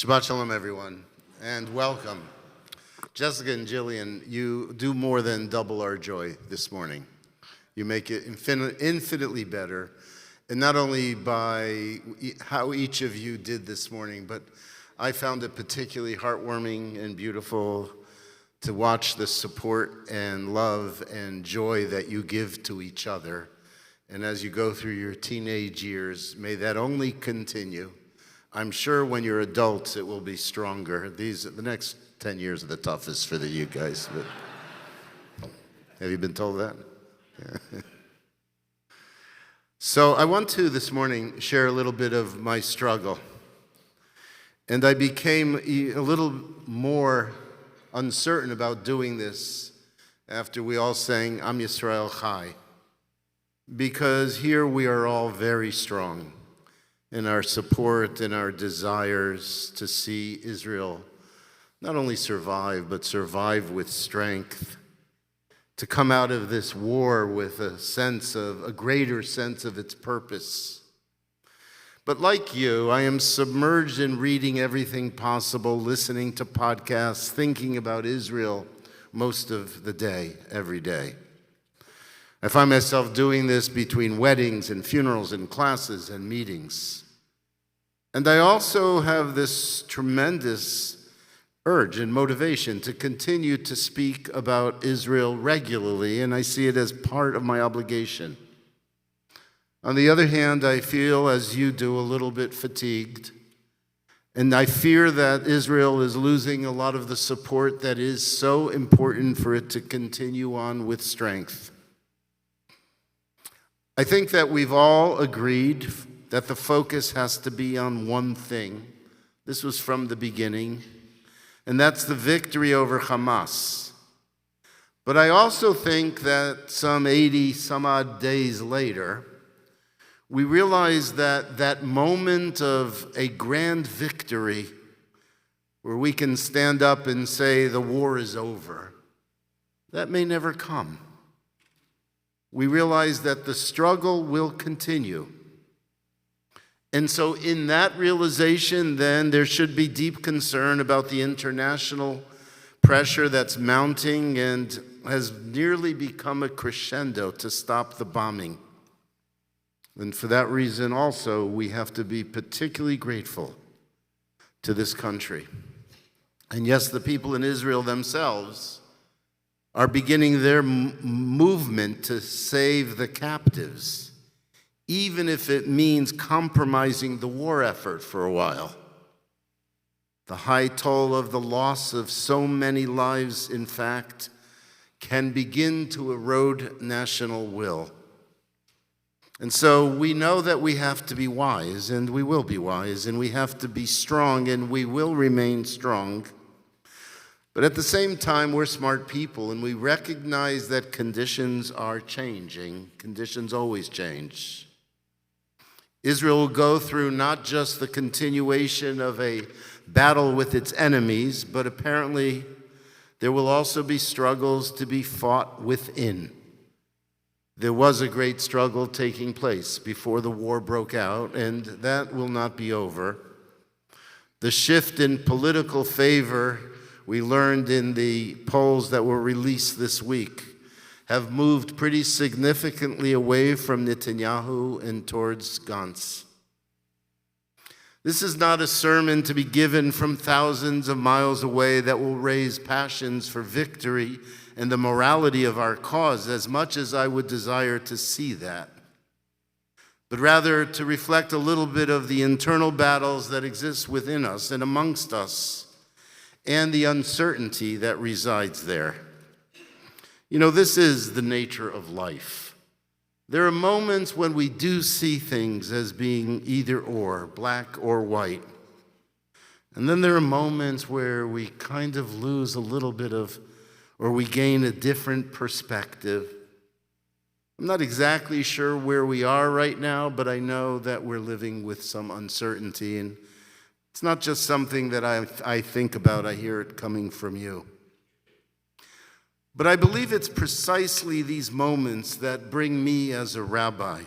Shabbat Shalom, everyone, and welcome. Jessica and Jillian, you do more than double our joy this morning. You make it infinitely better, and not only by how each of you did this morning, but I found it particularly heartwarming and beautiful to watch the support and love and joy that you give to each other. And as you go through your teenage years, may that only continue. I'm sure when you're adults, it will be stronger. The next 10 years are the toughest for you guys. But have you been told that? Yeah. So I want to this morning share a little bit of my struggle. And I became a little more uncertain about doing this after we all sang Am Yisrael Chai. Because here we are all very strong in our support and our desires to see Israel not only survive, but survive with strength, to come out of this war with a greater sense of its purpose. But like you, I am submerged in reading everything possible, listening to podcasts, thinking about Israel most of the day, every day. I find myself doing this between weddings and funerals and classes and meetings. And I also have this tremendous urge and motivation to continue to speak about Israel regularly, and I see it as part of my obligation. On the other hand, I feel, as you do, a little bit fatigued, and I fear that Israel is losing a lot of the support that is so important for it to continue on with strength. I think that we've all agreed that the focus has to be on one thing. This was from the beginning, and that's the victory over Hamas. But I also think that some 80 some odd days later, we realize that that moment of a grand victory where we can stand up and say the war is over, that may never come. We realize that the struggle will continue. And so in that realization, then, there should be deep concern about the international pressure that's mounting and has nearly become a crescendo to stop the bombing. And for that reason also, we have to be particularly grateful to this country. And yes, the people in Israel themselves are beginning their movement to save the captives, even if it means compromising the war effort for a while. The high toll of the loss of so many lives, in fact, can begin to erode national will. And so we know that we have to be wise, and we will be wise, and we have to be strong, and we will remain strong. But at the same time, we're smart people, and we recognize that conditions are changing. Conditions always change. Israel will go through not just the continuation of a battle with its enemies, but apparently there will also be struggles to be fought within. There was a great struggle taking place before the war broke out, and that will not be over. The shift in political favor we learned in the polls that were released this week have moved pretty significantly away from Netanyahu and towards Gantz. This is not a sermon to be given from thousands of miles away that will raise passions for victory and the morality of our cause, as much as I would desire to see that, but rather to reflect a little bit of the internal battles that exist within us and amongst us, and the uncertainty that resides there. You know, this is the nature of life. There are moments when we do see things as being either or, black or white. And then there are moments where we kind of lose a little bit of, or we gain a different perspective. I'm not exactly sure where we are right now, but I know that we're living with some uncertainty. And it's not just something that I think about, I hear it coming from you. But I believe it's precisely these moments that bring me as a rabbi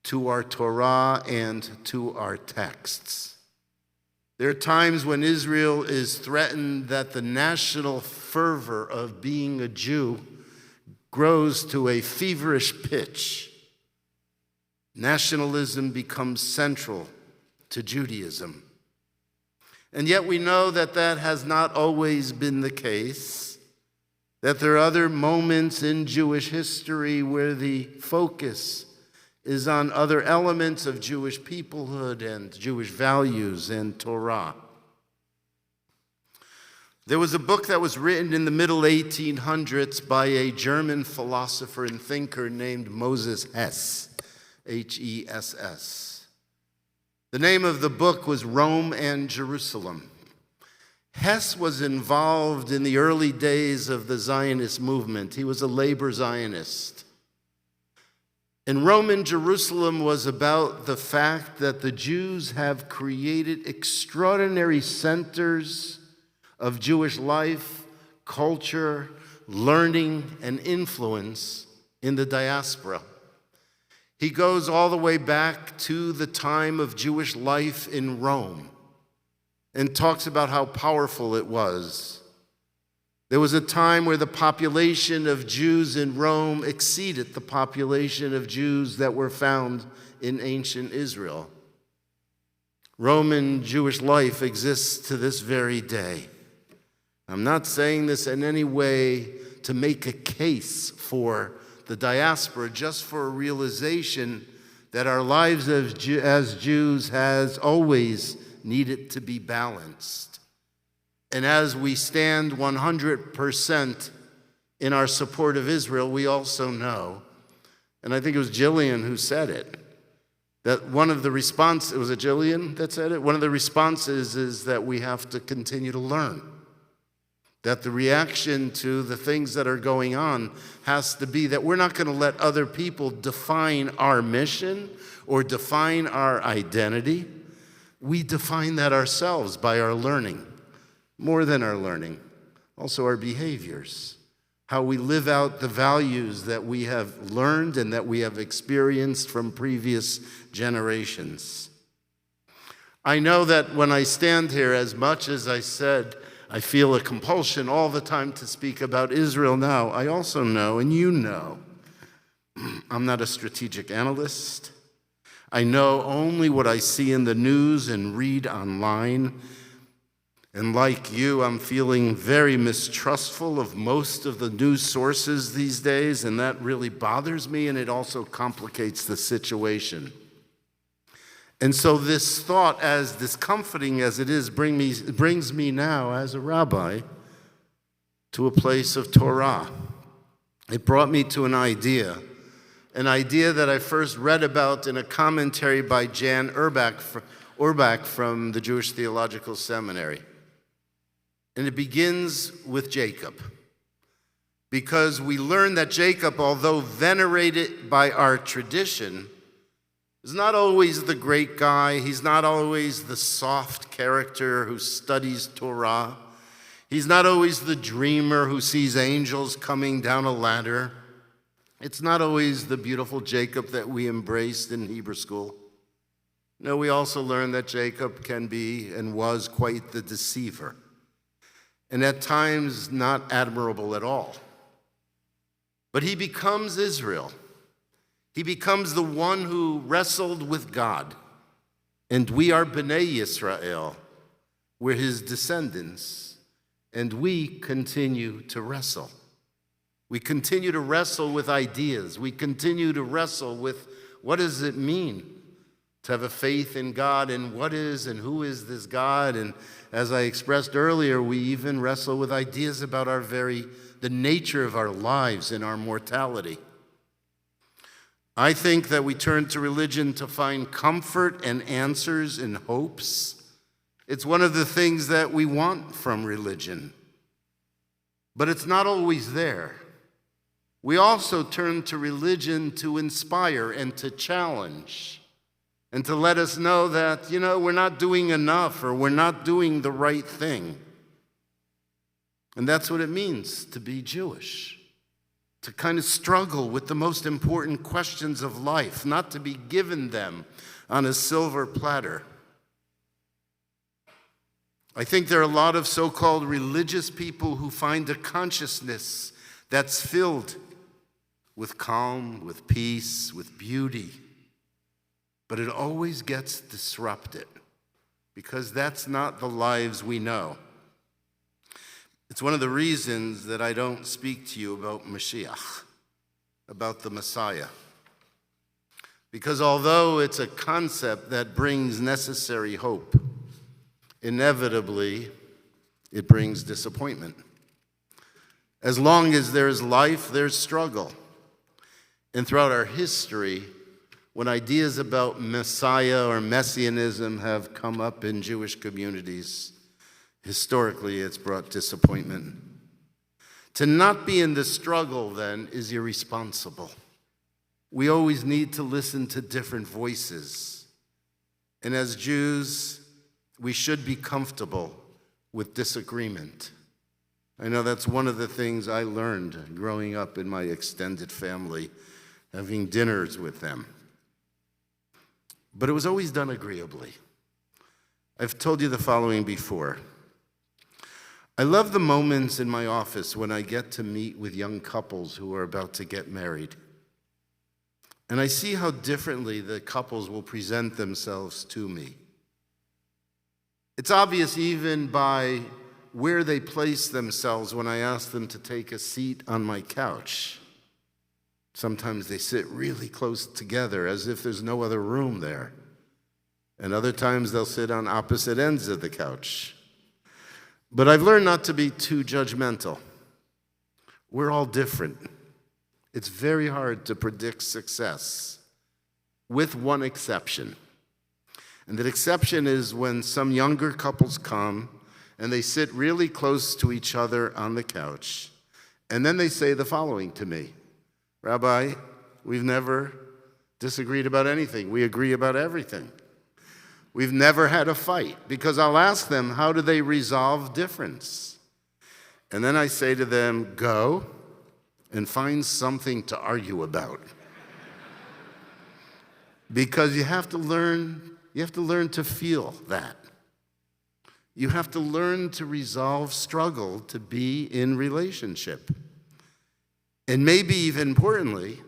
to our Torah and to our texts. There are times when Israel is threatened that the national fervor of being a Jew grows to a feverish pitch. Nationalism becomes central to Judaism. And yet we know that that has not always been the case, that there are other moments in Jewish history where the focus is on other elements of Jewish peoplehood and Jewish values and Torah. There was a book that was written in the middle 1800s by a German philosopher and thinker named Moses Hess, Hess. The name of the book was Rome and Jerusalem. Hess was involved in the early days of the Zionist movement. He was a labor Zionist. And Rome and Jerusalem was about the fact that the Jews have created extraordinary centers of Jewish life, culture, learning, and influence in the diaspora. He goes all the way back to the time of Jewish life in Rome and talks about how powerful it was. There was a time where the population of Jews in Rome exceeded the population of Jews that were found in ancient Israel. Roman Jewish life exists to this very day. I'm not saying this in any way to make a case for the diaspora, just for a realization that our lives as Jews has always needed to be balanced. And as we stand 100% in our support of Israel, we also know, and I think it was Jillian who said it, that one of the responses, was it Jillian that said it? One of the responses is that we have to continue to learn. That the reaction to the things that are going on has to be that we're not going to let other people define our mission or define our identity. We define that ourselves by our learning, more than our learning, also our behaviors, how we live out the values that we have learned and that we have experienced from previous generations. I know that when I stand here, as much as I said, I feel a compulsion all the time to speak about Israel now. I also know, and you know, I'm not a strategic analyst. I know only what I see in the news and read online. And like you, I'm feeling very mistrustful of most of the news sources these days, and that really bothers me, and it also complicates the situation. And so this thought, as discomforting as it is, brings me now, as a rabbi, to a place of Torah. It brought me to an idea that I first read about in a commentary by Jan Urbach from the Jewish Theological Seminary. And it begins with Jacob. Because we learn that Jacob, although venerated by our tradition, is not always the great guy. He's not always the soft character who studies Torah. He's not always the dreamer who sees angels coming down a ladder. It's not always the beautiful Jacob that we embraced in Hebrew school. No, we also learn that Jacob can be and was quite the deceiver, and at times not admirable at all. But he becomes Israel. He becomes the one who wrestled with God. And we are Bnei Yisrael. We're his descendants. And we continue to wrestle. We continue to wrestle with ideas. We continue to wrestle with what does it mean to have a faith in God, and what is and who is this God? And as I expressed earlier, we even wrestle with ideas about the nature of our lives and our mortality. I think that we turn to religion to find comfort and answers and hopes. It's one of the things that we want from religion. But it's not always there. We also turn to religion to inspire and to challenge and to let us know that, we're not doing enough or we're not doing the right thing. And that's what it means to be Jewish. To kind of struggle with the most important questions of life, not to be given them on a silver platter. I think there are a lot of so-called religious people who find a consciousness that's filled with calm, with peace, with beauty. But it always gets disrupted because that's not the lives we know. It's one of the reasons that I don't speak to you about Mashiach, about the Messiah. Because although it's a concept that brings necessary hope, inevitably, it brings disappointment. As long as there's life, there's struggle. And throughout our history, when ideas about Messiah or Messianism have come up in Jewish communities, historically it's brought disappointment. To not be in the struggle, then, is irresponsible. We always need to listen to different voices. And as Jews, we should be comfortable with disagreement. I know that's one of the things I learned growing up in my extended family, having dinners with them. But it was always done agreeably. I've told you the following before. I love the moments in my office when I get to meet with young couples who are about to get married. And I see how differently the couples will present themselves to me. It's obvious even by where they place themselves when I ask them to take a seat on my couch. Sometimes they sit really close together as if there's no other room there. And other times they'll sit on opposite ends of the couch. But I've learned not to be too judgmental. We're all different. It's very hard to predict success, with one exception. And that exception is when some younger couples come and they sit really close to each other on the couch. And then they say the following to me: Rabbi, we've never disagreed about anything. We agree about everything. We've never had a fight, because I'll ask them, how do they resolve difference? And then I say to them, go and find something to argue about. Because you have to learn to feel that. You have to learn to resolve struggle to be in relationship. And maybe even importantly,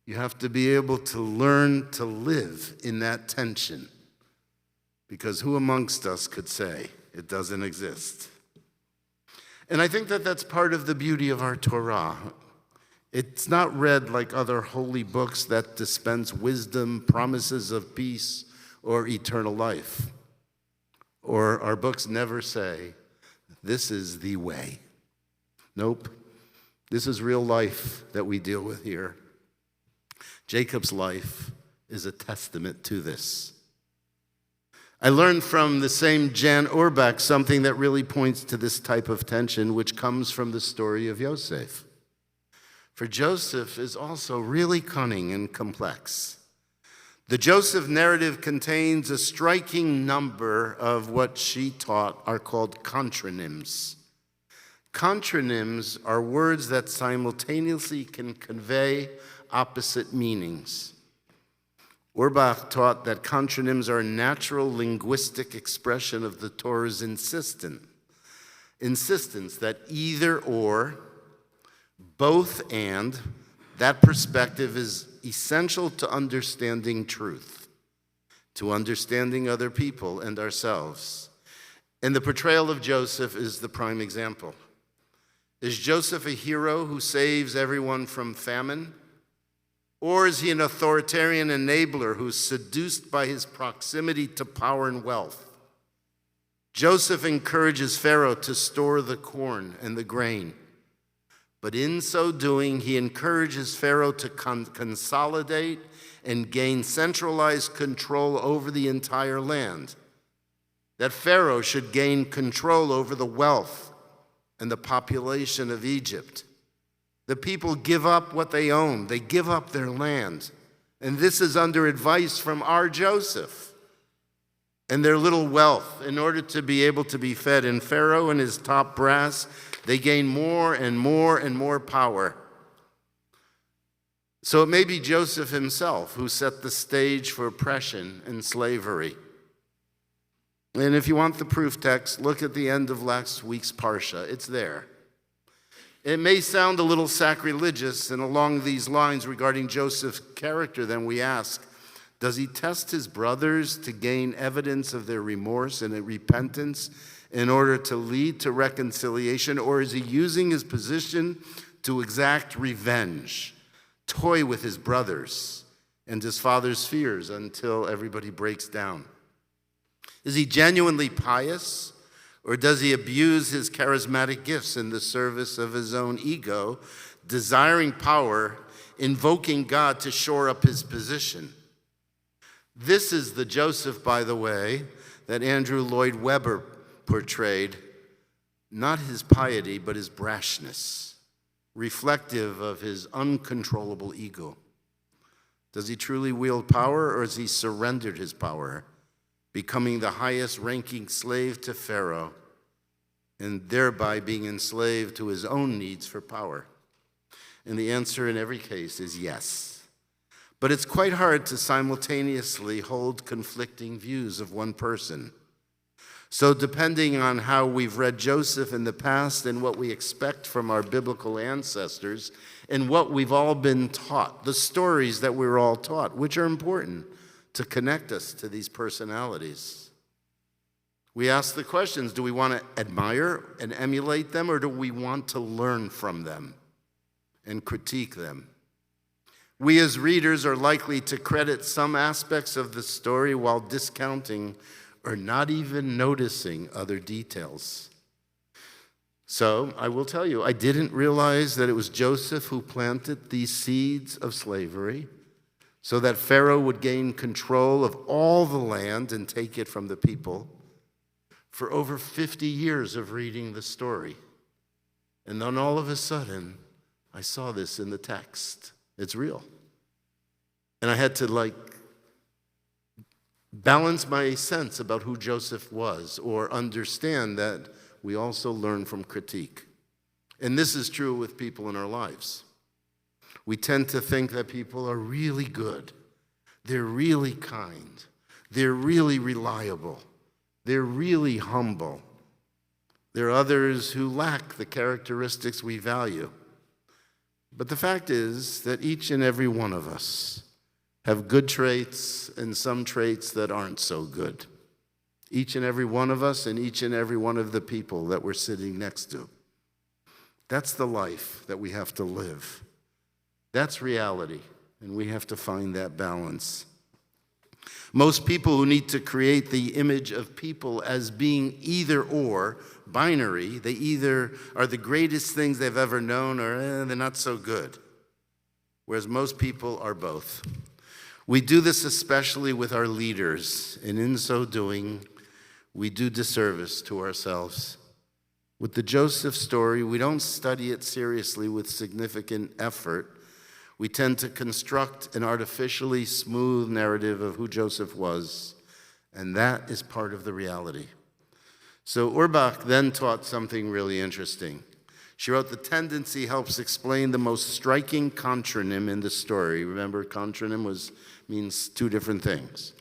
you have to be able to learn to live in that tension. Because who amongst us could say it doesn't exist? And I think that that's part of the beauty of our Torah. It's not read like other holy books that dispense wisdom, promises of peace, or eternal life. Or our books never say, this is the way. Nope. This is real life that we deal with here. Jacob's life is a testament to this. I learned from the same Jan Orbach something that really points to this type of tension, which comes from the story of Yosef. For Joseph is also really cunning and complex. The Joseph narrative contains a striking number of what she taught are called contronyms. Contronyms are words that simultaneously can convey opposite meanings. Orbach taught that contronyms are a natural linguistic expression of the Torah's insistence that either or, both and, that perspective is essential to understanding truth, to understanding other people and ourselves. And the portrayal of Joseph is the prime example. Is Joseph a hero who saves everyone from famine? Or is he an authoritarian enabler who's seduced by his proximity to power and wealth? Joseph encourages Pharaoh to store the corn and the grain. But in so doing, he encourages Pharaoh to consolidate and gain centralized control over the entire land. That Pharaoh should gain control over the wealth and the population of Egypt. The people give up what they own. They give up their land. And this is under advice from our Joseph and their little wealth in order to be able to be fed. And Pharaoh and his top brass, they gain more and more and more power. So it may be Joseph himself who set the stage for oppression and slavery. And if you want the proof text, look at the end of last week's Parsha. It's there. It may sound a little sacrilegious, and along these lines regarding Joseph's character, then we ask, does he test his brothers to gain evidence of their remorse and repentance in order to lead to reconciliation, or is he using his position to exact revenge, toy with his brothers and his father's fears until everybody breaks down? Is he genuinely pious, or does he abuse his charismatic gifts in the service of his own ego, desiring power, invoking God to shore up his position? This is the Joseph, by the way, that Andrew Lloyd Webber portrayed, not his piety, but his brashness, reflective of his uncontrollable ego. Does he truly wield power, or has he surrendered his power, becoming the highest ranking slave to Pharaoh, and thereby being enslaved to his own needs for power? And the answer in every case is yes. But it's quite hard to simultaneously hold conflicting views of one person. So depending on how we've read Joseph in the past and what we expect from our biblical ancestors and what we've all been taught, the stories that we were all taught, which are important to connect us to these personalities. We ask the questions, do we want to admire and emulate them, or do we want to learn from them and critique them? We as readers are likely to credit some aspects of the story while discounting or not even noticing other details. So I will tell you, I didn't realize that it was Joseph who planted these seeds of slavery so that Pharaoh would gain control of all the land and take it from the people, for over 50 years of reading the story. And then all of a sudden, I saw this in the text. It's real. And I had to balance my sense about who Joseph was, or understand that we also learn from critique. And this is true with people in our lives. We tend to think that people are really good. They're really kind. They're really reliable. They're really humble. There are others who lack the characteristics we value. But the fact is that each and every one of us have good traits and some traits that aren't so good. Each and every one of us and each and every one of the people that we're sitting next to. That's the life that we have to live. That's reality, and we have to find that balance. Most people who need to create the image of people as being either or, binary, they either are the greatest things they've ever known, or they're not so good. Whereas most people are both. We do this especially with our leaders, and in so doing, we do disservice to ourselves. With the Joseph story, we don't study it seriously with significant effort. We tend to construct an artificially smooth narrative of who Joseph was, and that is part of the reality. So Urbach then taught something really interesting. She wrote, the tendency helps explain the most striking contronym in the story. Remember, contronym means two different things.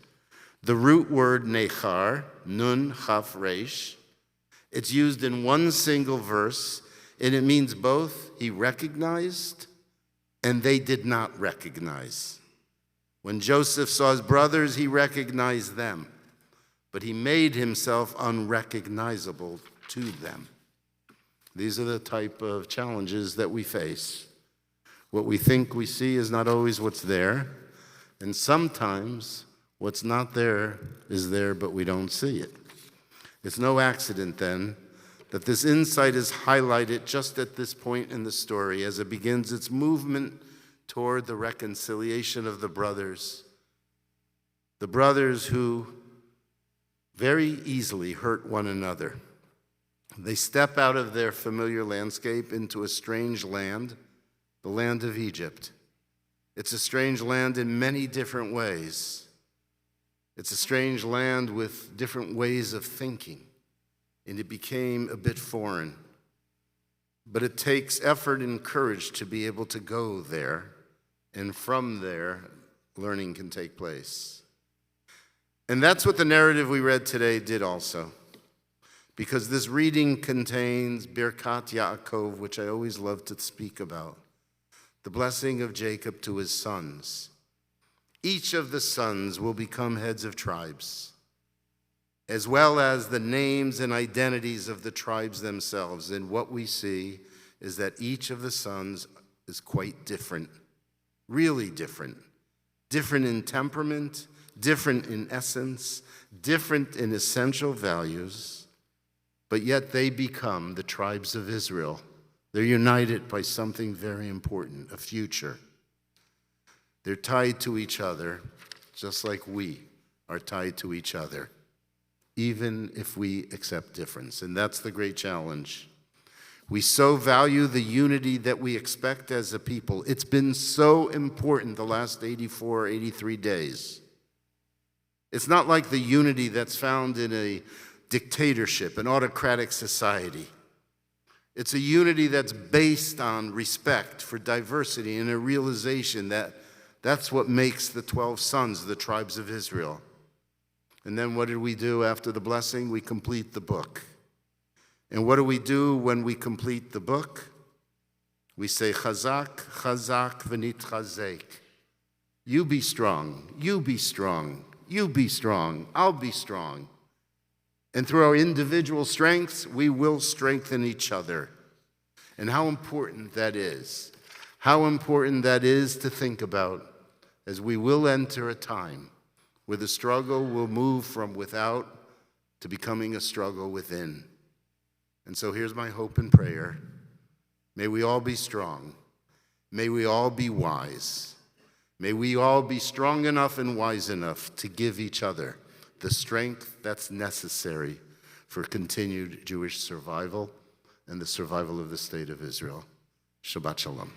The root word nechar, nun chaf resh, it's used in one single verse, and it means both he recognized and they did not recognize. When Joseph saw his brothers, he recognized them, but he made himself unrecognizable to them. These are the type of challenges that we face. What we think we see is not always what's there, and sometimes what's not there is there, but we don't see it. It's no accident, then, that this insight is highlighted just at this point in the story as it begins its movement toward the reconciliation of the brothers who very easily hurt one another. They step out of their familiar landscape into a strange land, the land of Egypt. It's a strange land in many different ways. It's a strange land with different ways of thinking, and it became a bit foreign. But it takes effort and courage to be able to go there, and from there, learning can take place. And that's what the narrative we read today did also. Because this reading contains Birkat Yaakov, which I always love to speak about, the blessing of Jacob to his sons. Each of the sons will become heads of tribes, as well as the names and identities of the tribes themselves. And what we see is that each of the sons is quite different, really different. Different in temperament, different in essence, different in essential values. But yet they become the tribes of Israel. They're united by something very important, a future. They're tied to each other, just like we are tied to each other, even if we accept difference. And that's the great challenge. We so value the unity that we expect as a people. It's been so important the last 84, 83 days. It's not like the unity that's found in a dictatorship, an autocratic society. It's a unity that's based on respect for diversity and a realization that that's what makes the 12 sons, the tribes of Israel. And then what did we do after the blessing? We complete the book. And what do we do when we complete the book? We say, Chazak, Chazak, v'nit chazek. You be strong, you be strong, you be strong, I'll be strong. And through our individual strengths, we will strengthen each other. And how important that is. How important that is to think about as we will enter a time where the struggle will move from without to becoming a struggle within. And so here's my hope and prayer. May we all be strong. May we all be wise. May we all be strong enough and wise enough to give each other the strength that's necessary for continued Jewish survival and the survival of the state of Israel. Shabbat Shalom.